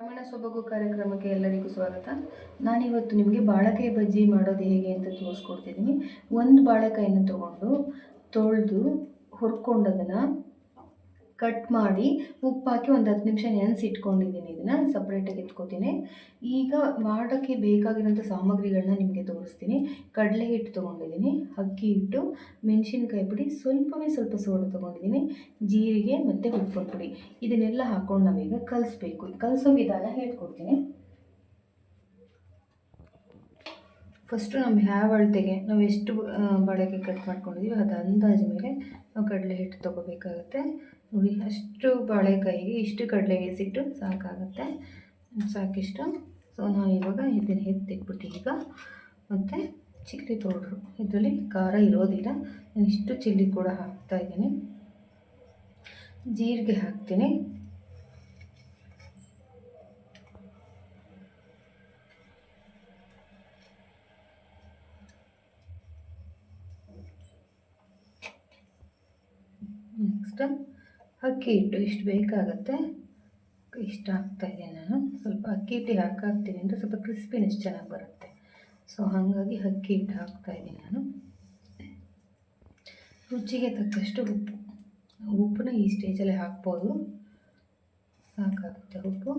ಗ್ರಾಮೀಣ ಸೊಬಗು ಕಾರ್ಯಕ್ರಮಕ್ಕೆ ಎಲ್ಲರಿಗೂ ಸ್ವಾಗತ. ನಾನಿವತ್ತು ನಿಮಗೆ ಬಾಳೆಕಾಯಿ ಬಜ್ಜಿ ಮಾಡೋದು ಹೇಗೆ ಅಂತ ತೋರಿಸ್ಕೊಡ್ತಿದ್ದೀನಿ. ಒಂದು ಬಾಳೆಕಾಯಿನ ತೊಗೊಂಡು ತೊಳೆದು ಹುರ್ಕೊಂಡು ಅದನ್ನು ಕಟ್ ಮಾಡಿ ಉಪ್ಪು ಹಾಕಿ ಒಂದು 10 ನಿಮಿಷ ನೆನೆಸಿಟ್ಕೊಂಡಿದ್ದೀನಿ. ಇದನ್ನು ಸಪ್ರೇಟಾಗಿ ಎತ್ಕೋತೀನಿ. ಈಗ ಮಾಡೋಕ್ಕೆ ಬೇಕಾಗಿರೋಂಥ ಸಾಮಗ್ರಿಗಳನ್ನ ನಿಮಗೆ ತೋರಿಸ್ತೀನಿ. ಕಡಲೆ ಹಿಟ್ಟು ತೊಗೊಂಡಿದ್ದೀನಿ, ಅಕ್ಕಿ ಹಿಟ್ಟು, ಮೆಣಸಿನ್ಕಾಯಿ ಪುಡಿ, ಸ್ವಲ್ಪ ಸೋಡಾ ತೊಗೊಂಡಿದ್ದೀನಿ, ಜೀರಿಗೆ ಮತ್ತು ಉಪ್ಪಿನ ಪುಡಿ. ಇದನ್ನೆಲ್ಲ ಹಾಕ್ಕೊಂಡು ನಾವೀಗ ಕಲಿಸ್ಬೇಕು. ಕಲಿಸೋ ವಿಧಾನ ಹೇಳ್ಕೊಡ್ತೀನಿ. ಫಸ್ಟು ನಮ್ಮ ಯಾವ ಅಳತೆಗೆ ನಾವು ಎಷ್ಟು ಬಾಳೆಕಾಯಿ ಕಟ್ ಮಾಡ್ಕೊಂಡಿದ್ದೀವಿ ಅದು ಅಂದಾಜು ಮೇಲೆ ನಾವು ಕಡಲೆ ಹಿಟ್ಟು ತೊಗೋಬೇಕಾಗುತ್ತೆ. ನೋಡಿ, ಅಷ್ಟು ಬಾಳೆಕಾಯಿಗೆ ಇಷ್ಟು ಕಡಲೆ ಹಿಟ್ಟು ಸಾಕಾಗುತ್ತೆ, ಸಾಕಿಷ್ಟು. ಸೊ ನಾವು ಇವಾಗ ಇದನ್ನು ಎತ್ತಿಟ್ಬಿಟ್ಟು ಈಗ ಮತ್ತು ಚಿಲ್ಲಿ ಪೌಡ್ರು, ಇದರಲ್ಲಿ ಖಾರ ಇರೋದಿಲ್ಲ, ನಾನು ಇಷ್ಟು ಚಿಲ್ಲಿ ಕೂಡ ಹಾಕ್ತಾಯಿದ್ದೀನಿ. ಜೀರಿಗೆ ಹಾಕ್ತೀನಿ, ನೆಕ್ಸ್ಟ್ ಅಕ್ಕಿ ಹಿಟ್ಟು ಇಷ್ಟು ಬೇಕಾಗುತ್ತೆ, ಇಷ್ಟು ಹಾಕ್ತಾಯಿದ್ದೀನಿ ನಾನು. ಸ್ವಲ್ಪ ಅಕ್ಕಿ ಹಿಟ್ಟು ಹಾಕ್ತೀನಿ ಅಂದರೆ ಸ್ವಲ್ಪ ಕ್ರಿಸ್ಪಿನೆಸ್ ಚೆನ್ನಾಗಿ ಬರುತ್ತೆ. ಸೊ ಹಾಗಾಗಿ ಅಕ್ಕಿ ಹಿಟ್ಟು ಹಾಕ್ತಾಯಿದ್ದೀನಿ ನಾನು. ರುಚಿಗೆ ತಕ್ಕಷ್ಟು ಉಪ್ಪನ್ನ ಈ ಸ್ಟೇಜಲ್ಲಿ ಹಾಕ್ಬೋದು, ಸಾಕಾಗುತ್ತೆ ಉಪ್ಪು.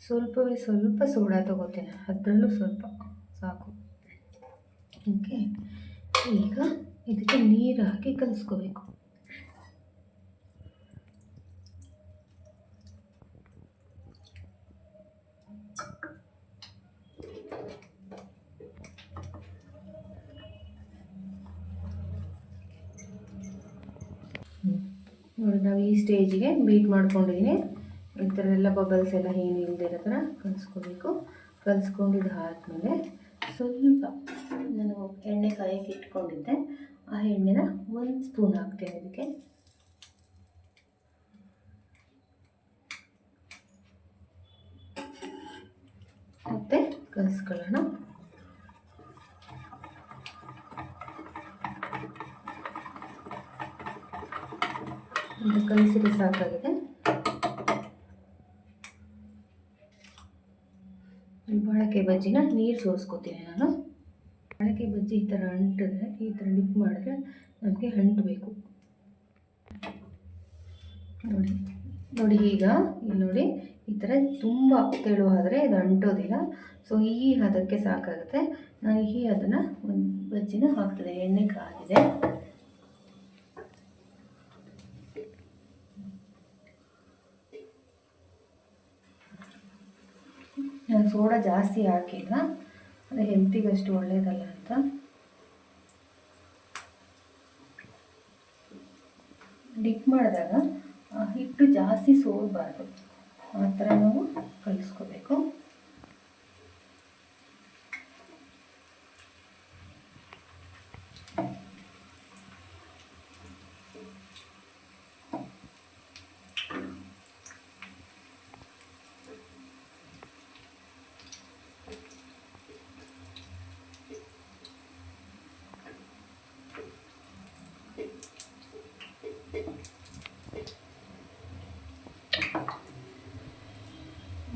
ಸ್ವಲ್ಪ ಸೋಡಾ ತೊಗೋತೀನಿ, ಅದರಲ್ಲೂ ಸ್ವಲ್ಪ ಸಾಕು. ಓಕೆ, ಈಗ ಇದಕ್ಕೆ ನೀರು ಹಾಕಿ ಕಲಿಸ್ಕೋಬೇಕು. ನೋಡಿ, ನಾವು ಈ ಸ್ಟೇಜಿಗೆ ಬೀಟ್ ಮಾಡ್ಕೊಂಡಿದ್ದೀನಿ. ಈ ಥರ ಎಲ್ಲ ಬಬಲ್ಸ್ ಎಲ್ಲ ಏನು ಇಲ್ಲದಿರೋ ಥರ ಕಲಿಸ್ಕೋಬೇಕು. ಕಲಿಸ್ಕೊಂಡಿದ್ದು ಆದಮೇಲೆ ಸ್ವಲ್ಪ ನಾನು ಎಣ್ಣೆ ಕಾಯಕ್ಕೆ ಇಟ್ಕೊಂಡಿದ್ದೆ, ಆ ಎಣ್ಣೆನ 1 ಸ್ಪೂನ್ ಹಾಕ್ತೀನಿ ಇದಕ್ಕೆ. ಮತ್ತು ಕಲಿಸ್ಕೊಳ್ಳೋಣ. ಕಲಿಸಿದ್ರೆ ಸಾಕಾಗಿದೆ. ಬಾಳೆಕಾಯಿ ಬಜ್ಜಿನ ನೀರು ಸೋಸ್ಕೋತೀನಿ ನಾನು. ಬಾಳೆಕಾಯಿ ಬಜ್ಜಿ ಈ ಥರ ಅಂಟಿದ್ರೆ, ಈ ಥರ ಡಿಪ್ ಮಾಡಿದ್ರೆ ನಮಗೆ ಅಂಟಬೇಕು. ನೋಡಿ ಈಗ ಇಲ್ಲಿ ನೋಡಿ, ಈ ಥರ ತುಂಬ ತೆಳುವಾದರೆ ಇದು ಅಂಟೋದಿಲ್ಲ. ಸೊ ಈ ಹದಕ್ಕೆ ಸಾಕಾಗುತ್ತೆ. ನಾನು ಅದನ್ನು ಒಂದು ಬಜ್ಜಿನ ಹಾಕ್ತಿದ್ದೆ. ಎಣ್ಣೆ ಕಾದಿದೆ, ನಾನು ಸೋಡಾ ಜಾಸ್ತಿ ಹಾಕಿಲ್ಲ, ಅದು ಹೆಲ್ತಿಗಷ್ಟು ಒಳ್ಳೆಯದಲ್ಲ ಅಂತ. ಡಿಪ್ ಮಾಡಿದಾಗ ಹಿಟ್ಟು ಜಾಸ್ತಿ ಸೋಲಬಾರ್ದು, ಆ ಥರ ನಾವು ಕಲಿಸ್ಕೋಬೇಕು.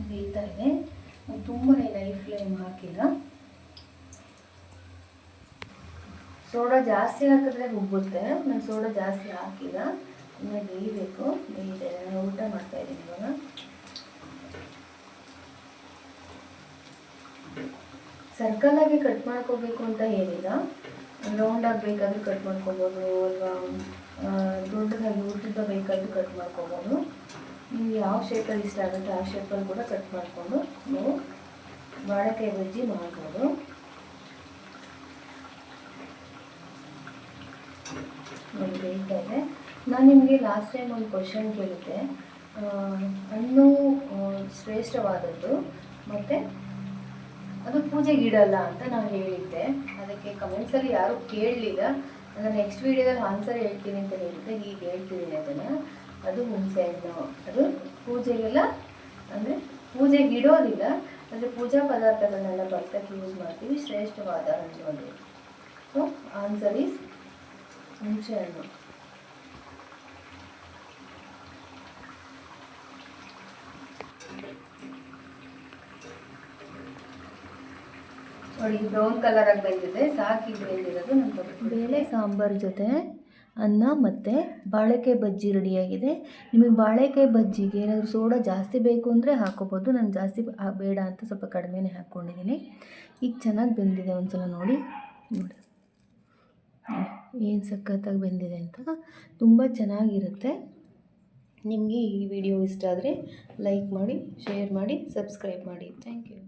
ಬೇಯ್ತಾ ಇದೆ, ತುಂಬಾ ಹೈ ಫ್ಲೇಮ್ ಹಾಕಿಲ್ಲ. ಸೋಡಾ ಜಾಸ್ತಿ ಹಾಕಿದ್ರೆ ಉಬ್ಬುತ್ತೆ, ನಾನು ಸೋಡಾ ಜಾಸ್ತಿ ಹಾಕಿಲ್ಲ. ಇನ್ನು ಬೇಯಬೇಕು. ಬೇಯಿದೆ, ನಾನು ಊಟ ಮಾಡ್ತಾ ಇದ್ದೀನಿ ಇವಾಗ. ಸರ್ಕಲಾಗಿ ಕಟ್ ಮಾಡ್ಕೋಬೇಕು ಅಂತ ಏನಿಲ್ಲ, ರೌಂಡ್ ಆಗಬೇಕಾದ್ರೂ ಕಟ್ ಮಾಡ್ಕೋಬೋದು, ಅಲ್ವಾ ದೊಡ್ಡದಾಗಿ ಉದ್ದ ಬೇಕಾದ್ರೂ ಕಟ್ ಮಾಡ್ಕೋಬೋದು. ನಿಮ್ಗೆ ಯಾವ ಶೇಪಲ್ಲಿ ಇಷ್ಟ ಆಗುತ್ತೆ ಆ ಶೇಪಲ್ಲಿ ಕೂಡ ಕಟ್ ಮಾಡಿಕೊಂಡು ನೀವು ಬಾಳೆಕಾಯಿ ಬಜ್ಜಿ ಮಾಡ್ಬೋದು. ನೋಡಿ, ಬೇಯ್ತಾ ಇದೆ. ನಾನು ನಿಮಗೆ ಲಾಸ್ಟ್ ಟೈಮ್ ಒಂದು ಕ್ವಶನ್ ಕೇಳಿದ್ದೆ, ಹಣ್ಣು ಶ್ರೇಷ್ಠವಾದದ್ದು ಮತ್ತು ಅದು ಪೂಜೆಗೆ ಇಡಲ್ಲ ಅಂತ ನಾನು ಹೇಳಿದ್ದೆ. ಅದಕ್ಕೆ ಕಮೆಂಟ್ಸಲ್ಲಿ ಯಾರೂ ಕೇಳಲಿಲ್ಲ. ನಾನು ನೆಕ್ಸ್ಟ್ ವೀಡಿಯೋದಲ್ಲಿ ಆನ್ಸರ್ ಹೇಳ್ತೀನಿ ಅಂತ ಹೇಳಿದ್ದೆ, ಈಗ ಹೇಳ್ತಿದ್ದೀನಿ ಅದನ್ನು. ಅದು ಹುಣಸೆ ಹಣ್ಣು, ಅದು ಪೂಜೆಗೆಲ್ಲ ಅಂದರೆ ಪೂಜೆಗೆ ಇಡೋದಿಲ್ಲ, ಅಂದರೆ ಪೂಜಾ ಪದಾರ್ಥಗಳನ್ನೆಲ್ಲ ಬಳಸೋಕ್ಕೆ ಯೂಸ್ ಮಾಡ್ತೀವಿ. ಶ್ರೇಷ್ಠವಾದ ಹಣ್ಣು ಅದು. ಸೊ ಆನ್ಸರ್ ಈಸ್ ಹುಣಸೆ ಹಣ್ಣು. ನೋಡಿ ಬ್ರೌನ್ ಕಲರಾಗಿ ಬೆಂದಿದೆ, ಸಾಕು ಇದು ಬೆಂದಿರೋದು. ನಾನು ಬೇಳೆ ಸಾಂಬಾರು ಜೊತೆ ಅನ್ನ ಮತ್ತು ಬಾಳೆಕಾಯಿ ಬಜ್ಜಿ ರೆಡಿಯಾಗಿದೆ. ನಿಮಗೆ ಬಾಳೆಕಾಯಿ ಬಜ್ಜಿಗೆ ಏನಾದರೂ ಸೋಡಾ ಜಾಸ್ತಿ ಬೇಕು ಅಂದರೆ ಹಾಕ್ಕೋಬೋದು. ನಾನು ಜಾಸ್ತಿ ಬೇಡ ಅಂತ ಸ್ವಲ್ಪ ಕಡಿಮೆನೇ ಹಾಕ್ಕೊಂಡಿದ್ದೀನಿ. ಈಗ ಚೆನ್ನಾಗಿ ಬೆಂದಿದೆ, ಒಂದು ಸಲ ನೋಡಿ ಏನು ಸಖತ್ತಾಗಿ ಬೆಂದಿದೆ ಅಂತ. ತುಂಬ ಚೆನ್ನಾಗಿರುತ್ತೆ. ನಿಮಗೆ ಈ ವಿಡಿಯೋ ಇಷ್ಟ ಆದರೆ ಲೈಕ್ ಮಾಡಿ, ಶೇರ್ ಮಾಡಿ, ಸಬ್ಸ್ಕ್ರೈಬ್ ಮಾಡಿ. Thank you.